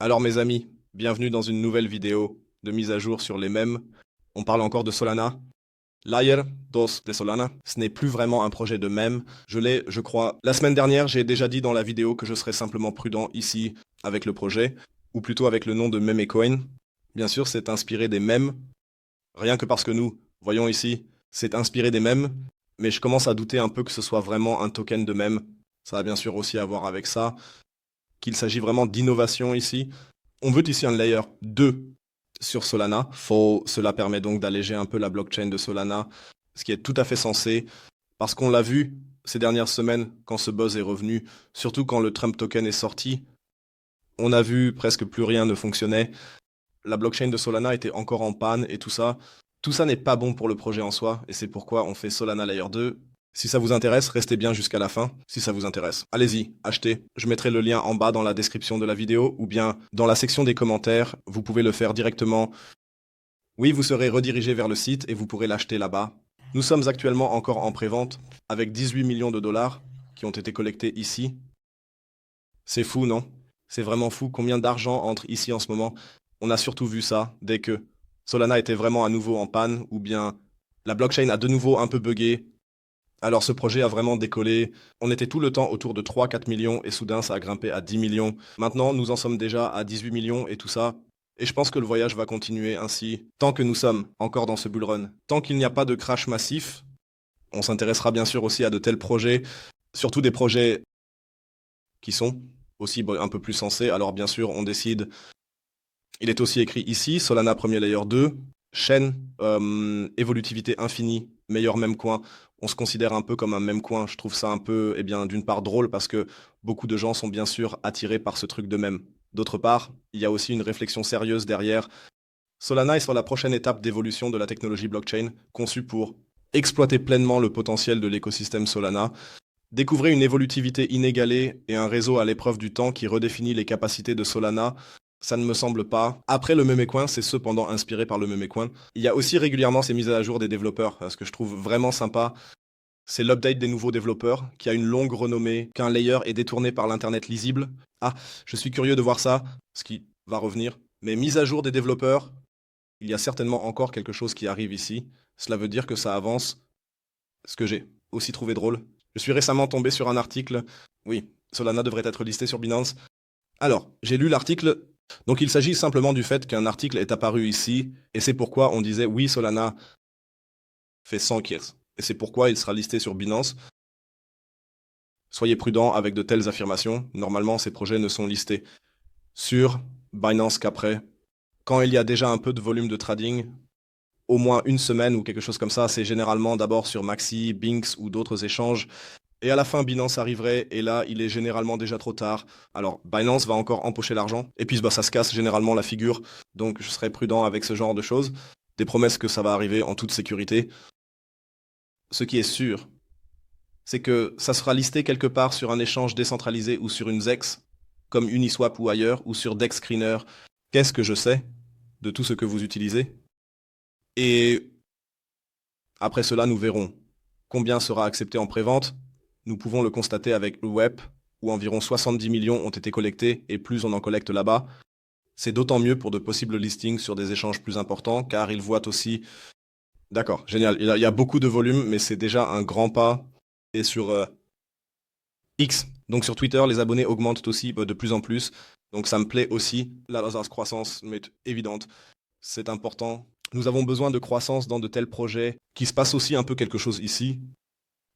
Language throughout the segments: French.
Alors mes amis, bienvenue dans une nouvelle vidéo de mise à jour sur les mèmes. On parle encore de Solana. Layer 2 de Solana, ce n'est plus vraiment un projet de mème. Je crois, la semaine dernière, j'ai déjà dit dans la vidéo que je serais simplement prudent ici avec le projet, ou plutôt avec le nom de Memecoin. Bien sûr, c'est inspiré des mèmes, rien que parce que nous, voyons ici, c'est inspiré des mèmes, mais je commence à douter un peu que ce soit vraiment un token de mème. Ça a bien sûr aussi à voir avec ça, qu'il s'agit vraiment d'innovation ici. On veut ici un layer 2 sur Solana. Cela permet donc d'alléger un peu la blockchain de Solana, ce qui est tout à fait sensé, parce qu'on l'a vu ces dernières semaines quand ce buzz est revenu, surtout quand le Trump token est sorti. On a vu presque plus rien ne fonctionnait. La blockchain de Solana était encore en panne et tout ça. Tout ça n'est pas bon pour le projet en soi, et c'est pourquoi on fait Solana Layer 2. Si ça vous intéresse, restez bien jusqu'à la fin, si ça vous intéresse. Allez-y, achetez. Je mettrai le lien en bas dans la description de la vidéo, ou bien dans la section des commentaires, vous pouvez le faire directement. Oui, vous serez redirigé vers le site et vous pourrez l'acheter là-bas. Nous sommes actuellement encore en pré-vente, avec 18 millions de dollars qui ont été collectés ici. C'est fou, non? C'est vraiment fou combien d'argent entre ici en ce moment. On a surtout vu ça dès que Solana était vraiment à nouveau en panne, ou bien la blockchain a de nouveau un peu buggé. Alors ce projet a vraiment décollé. On était tout le temps autour de 3-4 millions et soudain ça a grimpé à 10 millions. Maintenant nous en sommes déjà à 18 millions et tout ça. Et je pense que le voyage va continuer ainsi tant que nous sommes encore dans ce bull run. Tant qu'il n'y a pas de crash massif, on s'intéressera bien sûr aussi à de tels projets, surtout des projets qui sont aussi un peu plus sensés. Alors bien sûr on décide. Il est aussi écrit ici, Solana premier layer 2, chaîne, évolutivité infinie, meilleur même coin. On se considère un peu comme un même coin. Je trouve ça un peu, eh bien, d'une part drôle parce que beaucoup de gens sont bien sûr attirés par ce truc de même. D'autre part, il y a aussi une réflexion sérieuse derrière. Solana est sur la prochaine étape d'évolution de la technologie blockchain, conçue pour exploiter pleinement le potentiel de l'écosystème Solana. Découvrez une évolutivité inégalée et un réseau à l'épreuve du temps qui redéfinit les capacités de Solana. Ça ne me semble pas. Après le Memecoin, c'est cependant inspiré par le Memecoin. Il y a aussi régulièrement ces mises à jour des développeurs. Ce que je trouve vraiment sympa, c'est l'update des nouveaux développeurs qui a une longue renommée, qu'un layer est détourné par l'internet lisible. Ah, je suis curieux de voir ça, ce qui va revenir. Mais mise à jour des développeurs, il y a certainement encore quelque chose qui arrive ici. Cela veut dire que ça avance. Ce que j'ai aussi trouvé drôle. Je suis récemment tombé sur un article. Oui, Solana devrait être listé sur Binance. Alors, j'ai lu l'article. Donc, il s'agit simplement du fait qu'un article est apparu ici, et c'est pourquoi on disait oui, Solana fait 100 kills. Et c'est pourquoi il sera listé sur Binance. Soyez prudents avec de telles affirmations. Normalement, ces projets ne sont listés sur Binance qu'après. Quand il y a déjà un peu de volume de trading, au moins une semaine ou quelque chose comme ça, c'est généralement d'abord sur Maxi, Binx ou d'autres échanges. Et à la fin, Binance arriverait, et là, il est généralement déjà trop tard. Alors, Binance va encore empocher l'argent, et puis bah, ça se casse généralement la figure, donc je serais prudent avec ce genre de choses. Des promesses que ça va arriver en toute sécurité. Ce qui est sûr, c'est que ça sera listé quelque part sur un échange décentralisé ou sur une ZEX, comme Uniswap ou ailleurs, ou sur DEX Screener. Qu'est-ce que je sais de tout ce que vous utilisez? Et après cela, nous verrons combien sera accepté en prévente. Nous pouvons le constater avec le web, où environ 70 millions ont été collectés, et plus on en collecte là-bas. C'est d'autant mieux pour de possibles listings sur des échanges plus importants, car ils voient aussi... D'accord, génial. Il y a beaucoup de volume, mais c'est déjà un grand pas. Et sur X, donc sur Twitter, les abonnés augmentent aussi de plus en plus. Donc ça me plaît aussi. La croissance est évidente. C'est important. Nous avons besoin de croissance dans de tels projets, qui se passe aussi un peu quelque chose ici.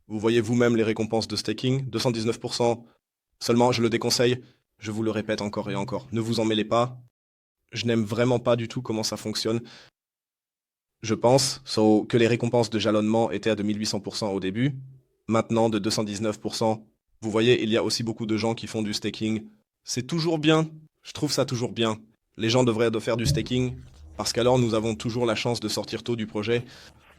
Vous voyez vous-même les récompenses de staking, 219%. Seulement, je le déconseille, je vous le répète encore et encore, ne vous en mêlez pas. Je n'aime vraiment pas du tout comment ça fonctionne. Je pense que les récompenses de jalonnement étaient à 2800% au début, maintenant de 219%. Vous voyez, il y a aussi beaucoup de gens qui font du staking. C'est toujours bien, je trouve ça toujours bien. Les gens devraient faire du staking, parce qu'alors nous avons toujours la chance de sortir tôt du projet.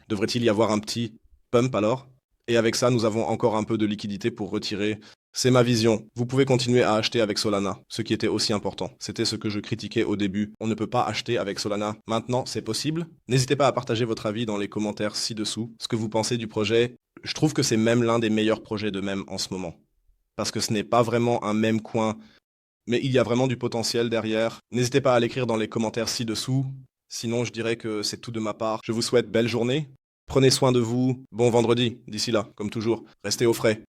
Devrait-il y avoir un petit pump alors? Et avec ça, nous avons encore un peu de liquidité pour retirer. C'est ma vision. Vous pouvez continuer à acheter avec Solana, ce qui était aussi important. C'était ce que je critiquais au début. On ne peut pas acheter avec Solana. Maintenant, c'est possible. N'hésitez pas à partager votre avis dans les commentaires ci-dessous. Ce que vous pensez du projet. Je trouve que c'est même l'un des meilleurs projets de même en ce moment. Parce que ce n'est pas vraiment un même coin mais il y a vraiment du potentiel derrière. N'hésitez pas à l'écrire dans les commentaires ci-dessous. Sinon, je dirais que c'est tout de ma part. Je vous souhaite belle journée. Prenez soin de vous. Bon vendredi. D'ici là, comme toujours, restez au frais.